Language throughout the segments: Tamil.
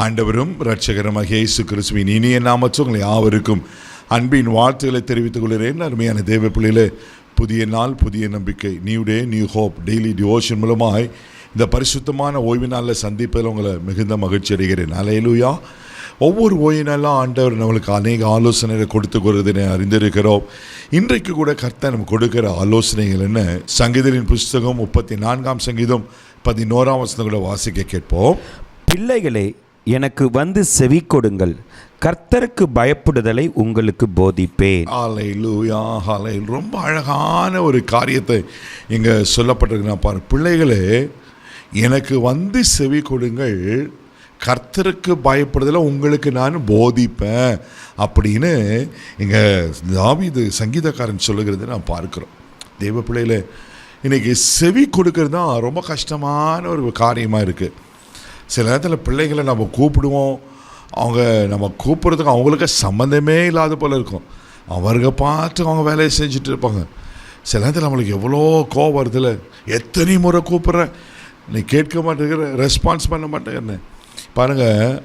ஆண்டவரும் இரட்சகருமாகிய இயேசு கிறிஸ்துவின் இனிய நாமத்தில் உங்களை யாவருக்கும் அன்பின் வாழ்த்துக்களை தெரிவித்துக் கொள்கிறேன். அருமையான தேவ பிள்ளைகளே, புதிய நாள், புதிய நம்பிக்கை, new day, new hope daily devotion மூலமாய் இந்த பரிசுத்தமான ஓய்வு நாளில் சந்திப்பதில் உங்களை மிகுந்த மகிழ்ச்சி அடைகிறேன். அல்லேலூயா. ஒவ்வொரு ஓய்வு நாளும் ஆண்டவர் நம்மளுக்கு அநேக ஆலோசனைகளை கொடுத்து வருவதை அறிந்திருக்கிறோம். இன்றைக்கு கூட கர்த்தர் நம்ம கொடுக்கிற ஆலோசனைகள் என்ன? சங்கீதத்தின் புஸ்தகம் 34 சங்கீதம் 11 கூட வாசிக்க கேட்போம். பிள்ளைகளே, எனக்கு வந்து செவி கொடுங்கள், கர்த்தருக்கு பயப்படுதலை உங்களுக்கு போதிப்பேன். ஹல்லேலூயா, ஹல்லேலூயா. ரொம்ப அழகான ஒரு காரியத்தை இங்கே சொல்லப்பட்டிருக்கு. நான் பாரு, பிள்ளைகளே எனக்கு வந்து செவி கொடுங்கள், கர்த்தருக்கு பயப்படுதலை உங்களுக்கு நான் போதிப்பேன் அப்படின்னு இங்கே தாவீது சங்கீதக்காரன் சொல்லுகிறது நான் பார்க்குறோம். தேவ பிள்ளைகளே, இன்றைக்கி செவி கொடுக்கறது தான் ரொம்ப கஷ்டமான ஒரு காரியமாக இருக்குது. சில நேரத்தில் பிள்ளைகளை நம்ம கூப்பிடுவோம், அவங்க நம்ம கூப்பிட்றதுக்கு அவங்களுக்கு சம்மந்தமே இல்லாத போல் இருக்கும். அவர்கள் பார்த்து அவங்க வேலையை செஞ்சுட்டு இருப்பாங்க. சில நேரத்தில் நம்மளுக்கு எவ்வளோ கோவம் வருதில்ல, எத்தனை முறை கூப்பிட்றேன், நீ கேட்க மாட்டேங்கிற, ரெஸ்பான்ஸ் பண்ண மாட்டேங்கிறேன்னு. பாருங்கள்,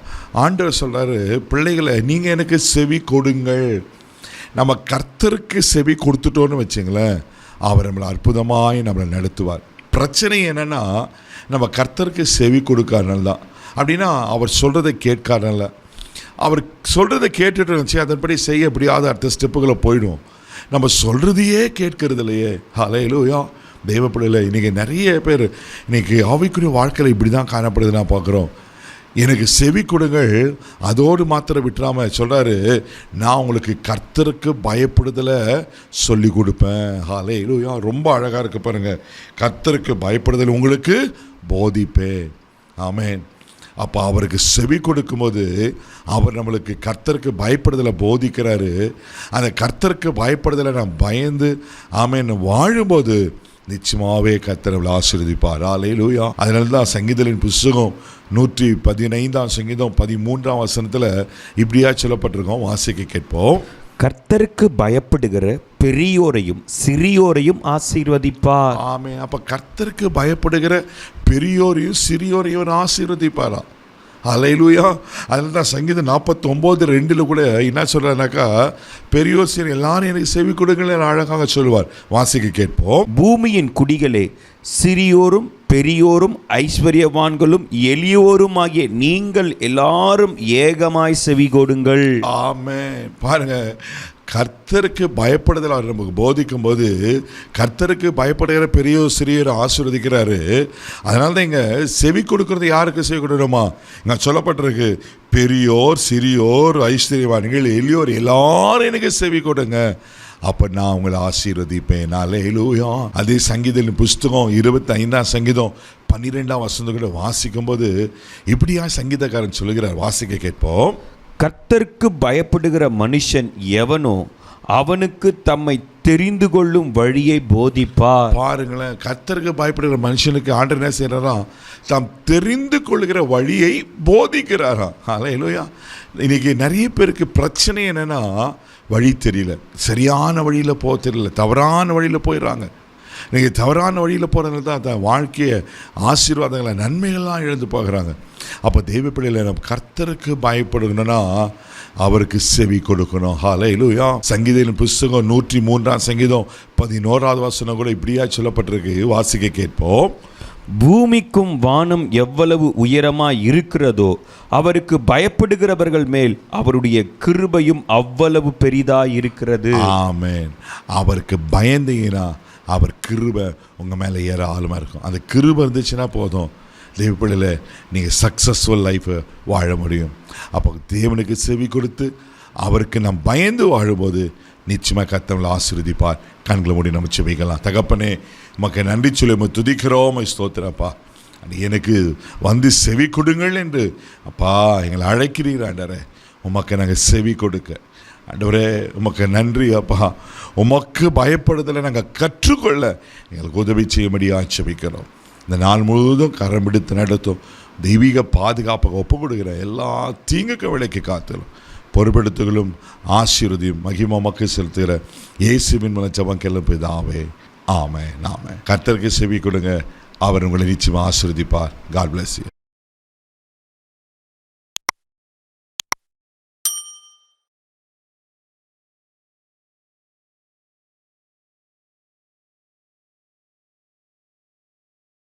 ஆண்டவர் சொல்கிறாரு, பிள்ளைகளை நீங்கள் எனக்கு செவி கொடுங்கள். நம்ம கர்த்தருக்கு செவி கொடுத்துட்டோன்னு வச்சுங்களேன், அவர் நம்மளை அற்புதமாய் நம்மளை நடத்துவார். பிரச்சனை என்னென்னா, நம்ம கர்த்தருக்கு செவி கொடுக்காதனால தான். அப்படின்னா அவர் சொல்கிறத கேட்காதனால. அவர் சொல்கிறத கேட்டுட்டு இருந்துச்சு, அதன்படி செய்ய எப்படியாவது அடுத்த ஸ்டெப்புகளை போயிடும். நம்ம சொல்கிறதையே கேட்கறது இல்லையே. ஹல்லேலூயா. தெய்வ பிள்ளைகளே, இன்றைக்கி நிறைய பேர் இன்றைக்கி ஆவிக்குரிய வாழ்க்கையில் இப்படி தான் காணப்படுது நான் பார்க்குறோம். எனக்கு செவி கொடுங்கள், அதோடு மாத்திரம் விட்டுறாமல் சொல்கிறாரு, நான் உங்களுக்கு கர்த்தருக்கு பயப்படுதலை சொல்லி கொடுப்பேன். ஹல்லேலூயா. ரொம்ப அழகாக இருக்கு பாருங்கள். கர்த்தருக்கு பயப்படுதல் உங்களுக்கு போதிப்பேன். ஆமென். அப்போ அவருக்கு செவி கொடுக்கும்போது அவர் நம்மளுக்கு கர்த்தருக்கு பயப்படுதலை போதிக்கிறாரு. அந்த கர்த்தருக்கு பயப்படுதலை நான் பயந்து ஆமென் வாழும்போது நிச்சயமாகவே கர்த்தர் நம்மளை ஆசீர்வதிப்பார். அல்லேலூயா. அதனால தான் சங்கீதத்தின் புஸ்தகம் 115 சங்கீதம் 13 இப்படியா சொல்லப்பட்டிருக்கோம். வாசிக்க கேட்போம். கர்த்தருக்கு பயப்படுகிற பெரியோரையும் சிறியோரையும் ஆசீர்வதிப்பார். ஆமென். அப்போ கர்த்தருக்கு பயப்படுகிற பெரியோரையும் சிறியோரையும் ஆசீர்வதிப்பாரா. அல்லேலூயா. அதில் தான் சங்கீதம் 49:2 கூட என்ன சொல்கிறாருனாக்கா, பெரியோர் சிறு எல்லாரும் எனக்கு செவி கொடுங்கள் அழகாக சொல்லுவார். வாசிக்க கேட்போம். பூமியின் குடிகளே, சிறியோரும் பெரியோரும் ஐஸ்வர்யவான்களும் எளியோரும் ஆகிய நீங்கள் எல்லாரும் ஏகமாய் செவி கொடுங்கள். ஆமென். பாருங்க, கர்த்தருக்கு பயப்படுதல் அவர் நமக்கு போதிக்கும் போது கர்த்தருக்கு பயப்படுகிற பெரியோர் சிறியோர் ஆசீர்வதிக்கிறாரு. அதனால தான் இங்கே செவி கொடுக்கறது யாருக்கு செவி கொடுக்கணுமா? இங்கே சொல்லப்பட்டிருக்கு, பெரியோர் சிறியோர் ஐஸ்வர்யவான்கள் எளியோர் எல்லாரும் எனக்கு செவி கொடுங்க, அப்போ நான் உங்களை ஆசீர்வதிப்பேன். அல்லேலூயா. அதே சங்கீதத்தின் புஸ்தகம் 25 சங்கீதம் 12 கூட வாசிக்கும்போது இப்படியா சங்கீதக்காரன் சொல்லுகிறார். வாசிக்க கேட்போம். கர்த்தருக்கு பயப்படுகிற மனுஷன் எவனோ அவனுக்கு தம்மை தெரிந்து கொள்ளும் வழியை போதிப்பார். பாருங்களேன், கர்த்தருக்கு பயப்படுகிற மனுஷனுக்கு ஆண்டவர் என்ன செய்யறாராம்? தாம் தெரிந்து கொள்கிற வழியை போதிக்கிறாராம். அல்லேலூயா. இன்னைக்கு நிறைய பேருக்கு பிரச்சனை என்னன்னா, வழி தெரியல, சரியான வழியில் போக தெரியல, தவறான வழியில் போயிடுறாங்க. இன்றைக்கி தவறான வழியில் போகிறதுனால தான் அந்த வாழ்க்கையை ஆசீர்வாதங்களை நன்மைகள்லாம் இழந்து போகிறாங்க. அப்போ தெய்வ பிள்ளைகளை நம்ம கர்த்தருக்கு பயப்படணும்னா அவருக்கு செவி கொடுக்கணும். ஹல்லேலூயா. சங்கீதத்தின் புஸ்தகம் 103 சங்கீதம் 11 கூட இப்படியா சொல்லப்பட்டிருக்கு. வாசிக்க கேட்போம். பூமிக்கும் வானம் எவ்வளவு உயரமாய் இருக்கிறதோ அவருக்கு பயப்படுகிறவர்கள் மேல் அவருடைய கிருபையும் அவ்வளவு பெரிதாய் இருக்கிறது. ஆமென். அவருக்கு பயந்தீங்கன்னா அவர் கிருபை உங்கள் மேலே ஏற ஆழமாக இருக்கும். அந்த கிருபை இருந்துச்சுன்னா போதும், தெய்வ பிள்ளையில் நீங்கள் சக்ஸஸ்ஃபுல் லைஃப்பை வாழ முடியும். அப்போ தேவனுக்கு செவி கொடுத்து அவருக்கு நாம் பயந்து வாழும்போது நிச்சயமாக கர்த்தர் ஆசீர்வதிப்பார். கண்களை மூடி நம்ம செவிக்கலாம். தகப்பனே, உமக்கு நன்றி சொல்லி துதிக்கிறோம், ஸ்தோத்திரப்பா. எனக்கு வந்து செவி கொடுங்கள் என்று அப்பா எங்களை அழைக்கிறீர் ஆண்டவரே. உமக்கு நாங்கள் செவி கொடுக்க ஆண்டவரே உமக்கு நன்றி அப்பா. உமக்கு பயப்படுதலை நாங்கள் கற்றுக்கொள்ள எங்களுக்கு உதவி செய்யும்படியாக ஜெபிக்கிறோம். இந்த நாள் முழுவதும் கரம் பிடித்து நடத்தும் தெய்வீக பாதுகாப்பாக ஒப்பு கொடுக்கிற எல்லா தீங்குக்கு விலைக்கு காத்தலும் பொறுப்பெடுத்துகளும் ஆசீர்வதியும் மகிமை உமக்கு செலுத்துகிற இயேசுவின் மூலம் ஜெபம் கேளும் பிதாவே. ஆமென். ஆமென். கர்த்தருக்கு செவி கொடுங்க, அவர் உங்களை நிச்சயமாக ஆசீர்வதிப்பார். God bless you.